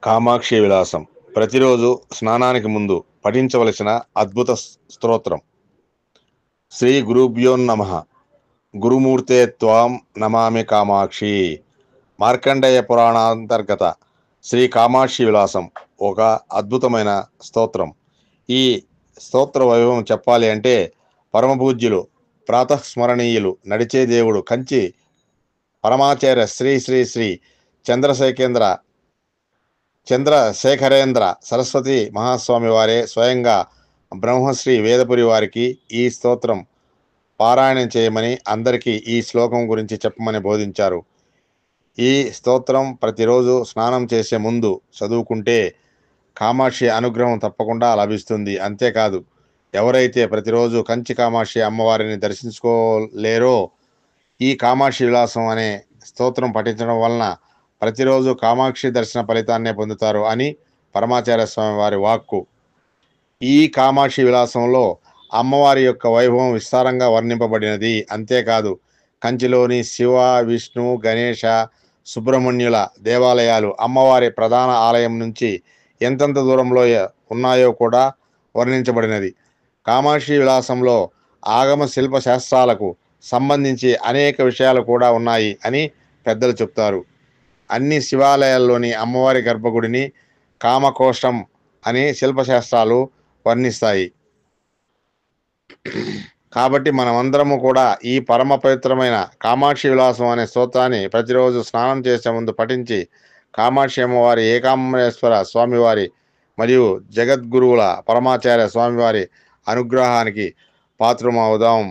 కామాక్షి విలాసం ప్రతిరోజు స్నానానికి ముందు పఠించవలసిన అద్భుత స్తోత్రం. శ్రీ గురుభ్యోన్నమః. గురుమూర్తే త్వాం నమామి కామాక్షి. మార్కండేయ పురాణాంతర్గత శ్రీ కామాక్షి విలాసం ఒక అద్భుతమైన స్తోత్రం. ఈ స్తోత్ర వైభవం చెప్పాలి అంటే పరమపూజ్యులు ప్రాతస్మరణీయులు నడిచే దేవుడు కంచి పరమాచార్య శ్రీ శ్రీ శ్రీ చంద్రశేఖరేంద్ర సరస్వతి మహాస్వామి వారే స్వయంగా బ్రహ్మశ్రీ వేదపురి వారికి ఈ స్తోత్రం పారాయణం చేయమని, అందరికీ ఈ శ్లోకం గురించి చెప్పమని బోధించారు. ఈ స్తోత్రం ప్రతిరోజు స్నానం చేసే ముందు చదువుకుంటే కామాక్షి అనుగ్రహం తప్పకుండా లభిస్తుంది. అంతేకాదు, ఎవరైతే ప్రతిరోజు కంచి కామాక్షి అమ్మవారిని దర్శించుకోలేరో ఈ కామాక్షి విలాసం అనే స్తోత్రం పఠించడం వలన ప్రతిరోజు కామాక్షి దర్శన ఫలితాన్నే పొందుతారు అని పరమాచార్య స్వామి వారి వాక్కు. ఈ కామాక్షి విలాసంలో అమ్మవారి యొక్క వైభవం విస్తారంగా వర్ణింపబడినది. అంతేకాదు, కంచిలోని శివ, విష్ణు, గణేష, సుబ్రహ్మణ్యుల దేవాలయాలు అమ్మవారి ప్రధాన ఆలయం నుంచి ఎంతెంత దూరంలో ఉన్నాయో కూడా వర్ణించబడినది. కామాక్షి విలాసంలో ఆగమ శిల్ప శాస్త్రాలకు సంబంధించి అనేక విషయాలు కూడా ఉన్నాయి అని పెద్దలు చెప్తారు. అన్ని శివాలయాల్లోని అమ్మవారి గర్భగుడిని కామకోశం అని శిల్పశాస్త్రాలు వర్ణిస్తాయి. కాబట్టి మనమందరము కూడా ఈ పరమ పవిత్రమైన కామాక్షి విలాసం అనే స్తోత్రాన్ని ప్రతిరోజు స్నానం చేసే ముందు పఠించి కామాక్షి అమ్మవారి, ఏకాంబరేశ్వర స్వామివారి మరియు జగద్గురువుల పరమాచార్య స్వామివారి అనుగ్రహానికి పాత్రమవుదాం.